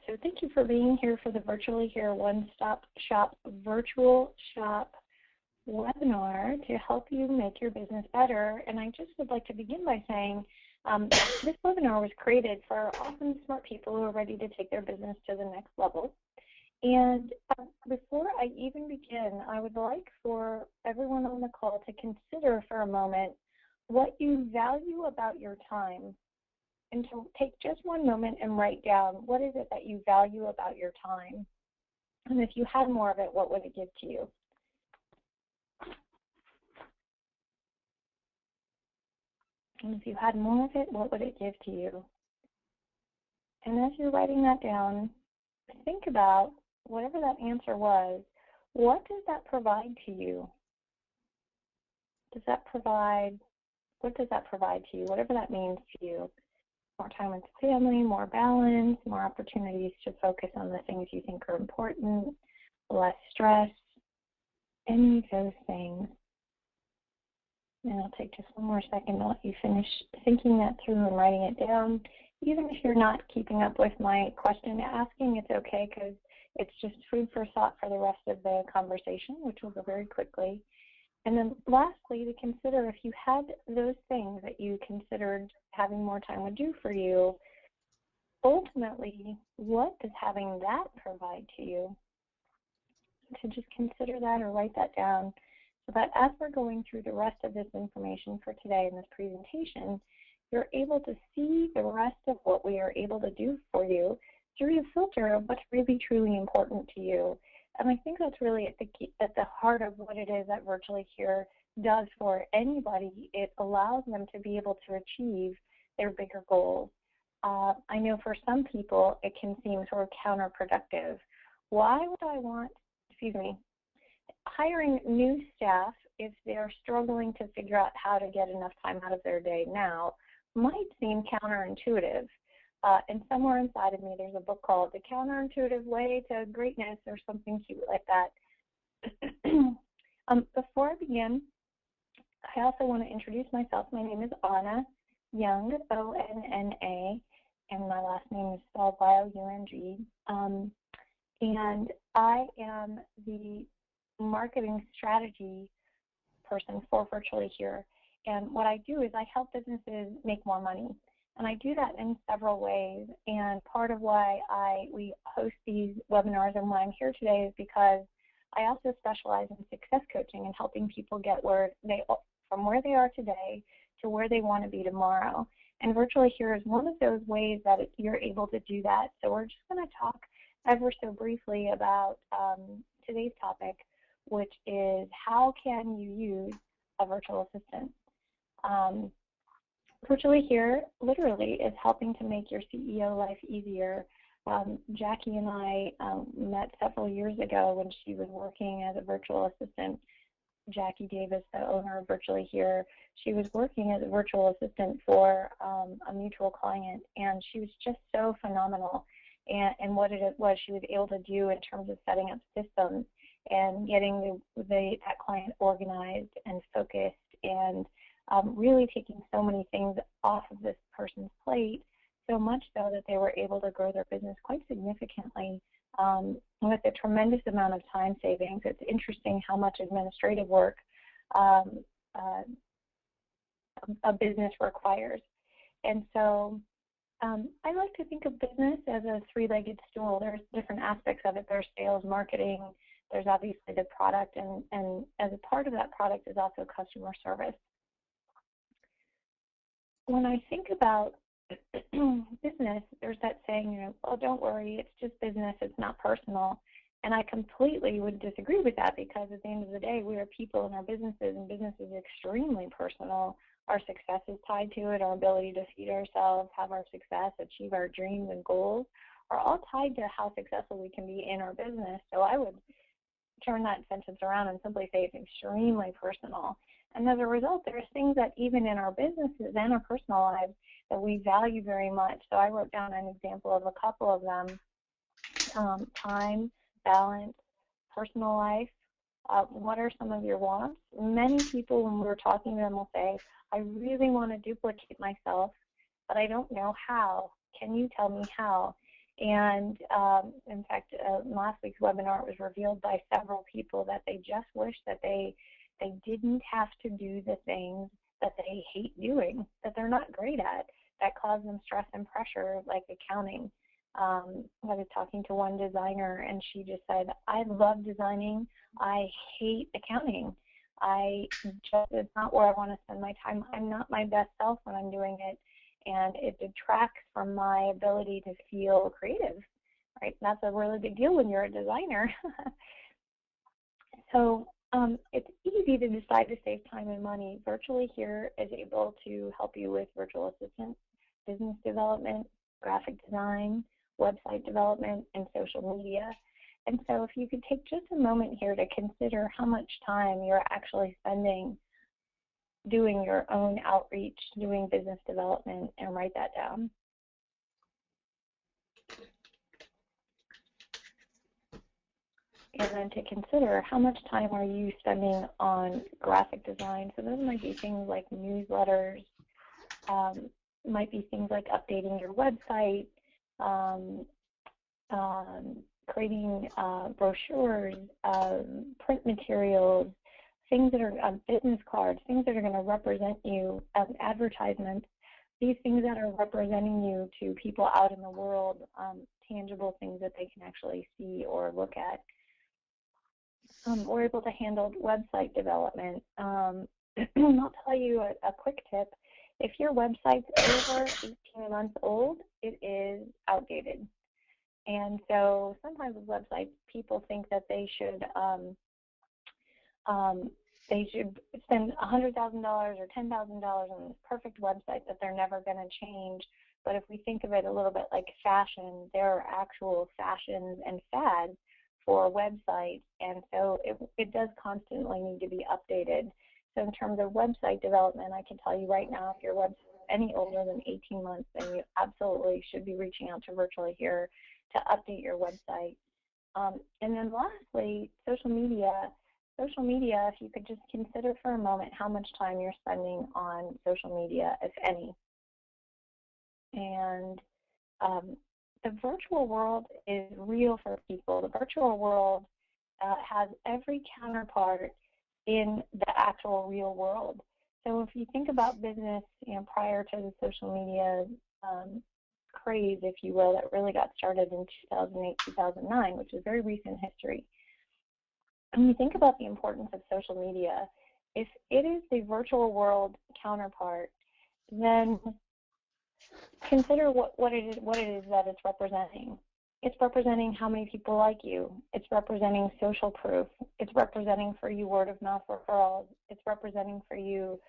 So thank you for being here for the Virtually Here One-Stop Shop Virtual Shop webinar to help you make your business better. And I just would like to begin by saying this webinar was created for awesome, smart people who are ready to take their business to the next level. And before I even begin, I would like for everyone on the call to consider for a moment what you value about your time, and to take just one moment and write down what is it that you value about your time. And if you had more of it, what would it give to you? And if you had more of it, what would it give to you? And as you're writing that down, think about whatever that answer was, what does that provide to you? What does that provide to you, whatever that means to you? More time with the family, more balance, more opportunities to focus on the things you think are important, less stress, any of those things. And I'll take just one more second to let you finish thinking that through and writing it down. Even if you're not keeping up with my question asking, it's okay, because it's just food for thought for the rest of the conversation, which will go very quickly. And then lastly, to consider if you had those things that you considered having more time would do for you, ultimately, what does having that provide to you? To just consider that or write that down, so that as we're going through the rest of this information for today in this presentation, you're able to see the rest of what we are able to do for you through the filter of what's really truly important to you. And I think that's really at the heart of what it is that Virtually Here does for anybody. It allows them to be able to achieve their bigger goals. I know for some people it can seem sort of counterproductive. Why would I want, hiring new staff if they're struggling to figure out how to get enough time out of their day now might seem counterintuitive. And somewhere inside of me, there's a book called The Counterintuitive Way to Greatness or something cute like that. Before I begin, I also want to introduce myself. My name is Anna Young, O-N-N-A, and my last name is spelled Y-O-U-N-G. And I am the marketing strategy person for Virtually Here. And what I do is I help businesses make more money. And I do that in several ways, and part of why we host these webinars and why I'm here today is because I also specialize in success coaching and helping people get from where they are today to where they want to be tomorrow. And Virtually Here is one of those ways that you're able to do that. So we're just going to talk ever so briefly about today's topic, which is how can you use a virtual assistant? Virtually Here literally is helping to make your CEO life easier. Jackie and I met several years ago when she was working as a virtual assistant. Jackie Davis, the owner of Virtually Here, she was working as a virtual assistant for a mutual client, and she was just so phenomenal. And what it was she was able to do in terms of setting up systems and getting that client organized and focused, and really taking so many things off of this person's plate, so much so that they were able to grow their business quite significantly with a tremendous amount of time savings. It's interesting how much administrative work a business requires. And so I like to think of business as a three-legged stool. There's different aspects of it. There's sales, marketing, there's obviously the product, and as a part of that product is also customer service. When I think about business, there's that saying, oh, don't worry, it's just business, it's not personal. And I completely would disagree with that, because at the end of the day, we are people in our businesses, and business is extremely personal. Our success is tied to it. Our ability to feed ourselves, have our success, achieve our dreams and goals are all tied to how successful we can be in our business. So I would turn that sentence around and simply say it's extremely personal. And as a result, there's things that even in our businesses and our personal lives that we value very much. So I wrote down an example of a couple of them: time, balance, personal life. What are some of your wants? Many people, when we're talking to them, will say, I really want to duplicate myself, but I don't know how. Can you tell me how? And in fact, last week's webinar, it was revealed by several people that they just wish that they didn't have to do the things that they hate doing, that they're not great at, that cause them stress and pressure, like accounting. I was talking to one designer, and she just said, I love designing, I hate accounting. It's not where I want to spend my time. I'm not my best self when I'm doing it, and it detracts from my ability to feel creative, right? That's a really big deal when you're a designer. So it's easy to decide to save time and money. Virtually Here is able to help you with virtual assistant, business development, graphic design, website development, and social media. And so if you could take just a moment here to consider how much time you're actually spending doing your own outreach, doing business development, and write that down. And then to consider how much time are you spending on graphic design. So those might be things like newsletters, might be things like updating your website, creating brochures, print materials, things that are business cards, things that are going to represent you as advertisements, these things that are representing you to people out in the world, tangible things that they can actually see or look at. We're able to handle website development. I'll tell you a quick tip. If your website's over 18 months old, it is outdated. And so sometimes with websites, people think that they should spend $100,000 or $10,000 on this perfect website that they're never going to change. But if we think of it a little bit like fashion, there are actual fashions and fads for websites, and so it does constantly need to be updated. So in terms of website development, I can tell you right now, if your website is any older than 18 months, then you absolutely should be reaching out to Virtually Here to update your website. And then lastly, social media. Social media, if you could just consider for a moment how much time you're spending on social media, if any. And the virtual world is real for people. The virtual world has every counterpart in the actual real world. So if you think about business, prior to the social media craze, if you will, that really got started in 2008, 2009, which is very recent history. When you think about the importance of social media, if it is the virtual world counterpart, then consider what it is that it's representing. It's representing how many people like you. It's representing social proof. It's representing for you word of mouth referrals. It's representing for you,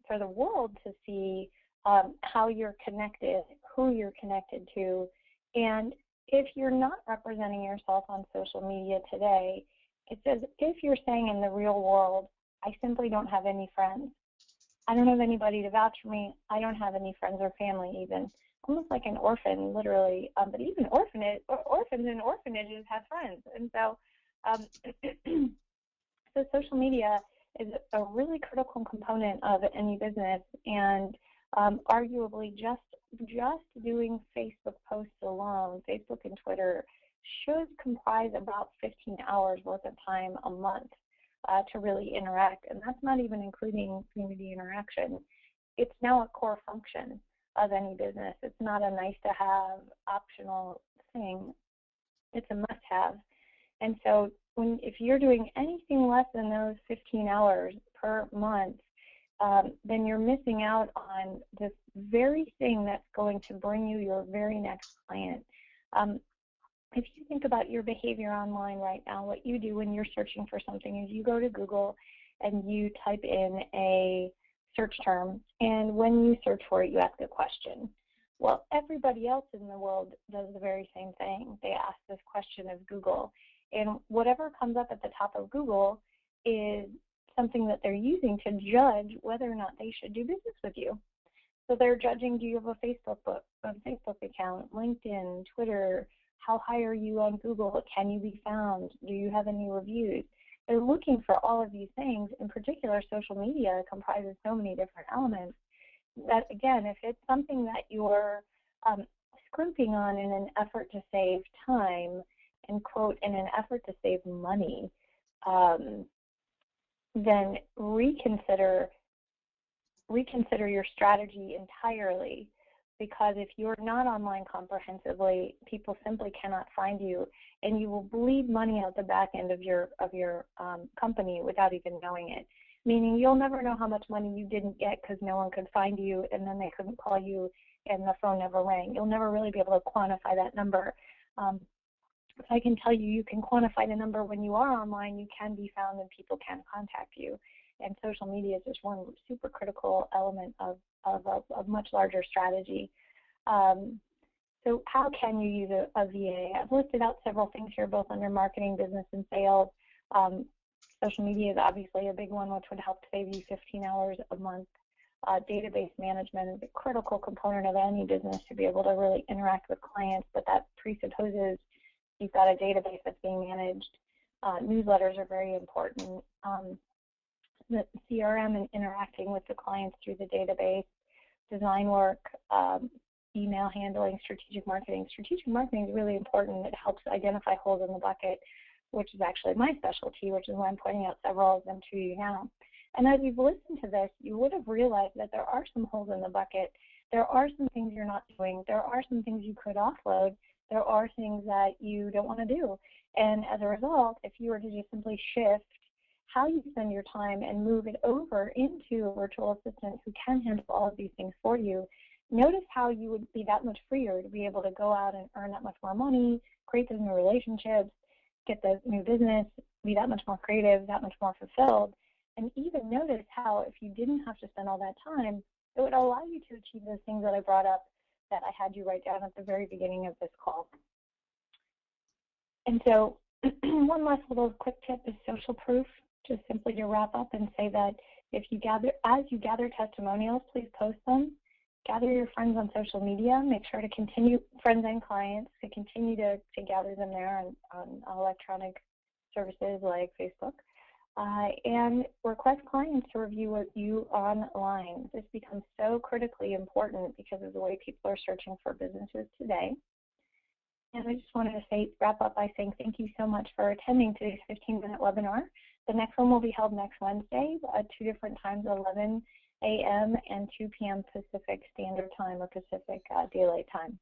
for the world to see how you're connected, who you're connected to. And if you're not representing yourself on social media today, it's as if you're saying in the real world, I simply don't have any friends. I don't have anybody to vouch for me. I don't have any friends or family even. Almost like an orphan, literally. But even orphans and orphanages have friends. And so, so social media is a really critical component of any business. And arguably just doing Facebook posts alone, Facebook and Twitter, should comprise about 15 hours worth of time a month to really interact, and that's not even including community interaction. It's now a core function of any business. It's not a nice-to-have optional thing. It's a must-have. And so if you're doing anything less than those 15 hours per month, then you're missing out on this very thing that's going to bring you your very next client. If you think about your behavior online right now, what you do when you're searching for something is you go to Google and you type in a search term, and when you search for it, you ask a question. Well, everybody else in the world does the very same thing. They ask this question of Google, and whatever comes up at the top of Google is something that they're using to judge whether or not they should do business with you. So they're judging, do you have a Facebook account, LinkedIn, Twitter? How high are you on Google? Can you be found? Do you have any reviews? They're looking for all of these things. In particular, social media comprises so many different elements that, again, if it's something that you're scrimping on in an effort to save time and, quote, in an effort to save money, then reconsider your strategy entirely, because if you're not online comprehensively, people simply cannot find you, and you will bleed money out the back end of your company without even knowing it. Meaning you'll never know how much money you didn't get because no one could find you, and then they couldn't call you, and the phone never rang. You'll never really be able to quantify that number. So I can tell you, you can quantify the number when you are online. You can be found, and people can contact you. And social media is just one super critical element of a much larger strategy. So how can you use a VA? I've listed out several things here, both under marketing, business, and sales. Social media is obviously a big one, which would help save you 15 hours a month. Database management is a critical component of any business to be able to really interact with clients, but that presupposes you've got a database that's being managed. Newsletters are very important. The CRM and interacting with the clients through the database, design work, email handling, strategic marketing. Strategic marketing is really important. It helps identify holes in the bucket, which is actually my specialty, which is why I'm pointing out several of them to you now. And as you've listened to this, you would have realized that there are some holes in the bucket. There are some things you're not doing. There are some things you could offload. There are things that you don't want to do. And as a result, if you were to just simply shift how you spend your time and move it over into a virtual assistant who can handle all of these things for you, notice how you would be that much freer to be able to go out and earn that much more money, create those new relationships, get the new business, be that much more creative, that much more fulfilled. And even notice how if you didn't have to spend all that time, it would allow you to achieve those things that I brought up that I had you write down at the very beginning of this call. And so one last little quick tip is social proof, just simply to wrap up and say that if you as you gather testimonials, please post them. Gather your friends on social media. Make sure to continue, friends and clients, to continue to gather them there on electronic services like Facebook. And request clients to review you online. This becomes so critically important because of the way people are searching for businesses today. And I just wanted to wrap up by saying thank you so much for attending today's 15-minute webinar. The next one will be held next Wednesday at 2 different times, 11 a.m. and 2 p.m. Pacific Standard Time, or Pacific Daylight Time.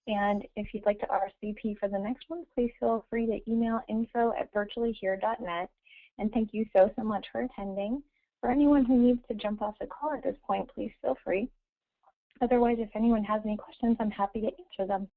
And if you'd like to RSVP for the next one, please feel free to email info@virtuallyhere.net. And thank you so much for attending. For anyone who needs to jump off the call at this point, please feel free. Otherwise, if anyone has any questions, I'm happy to answer them.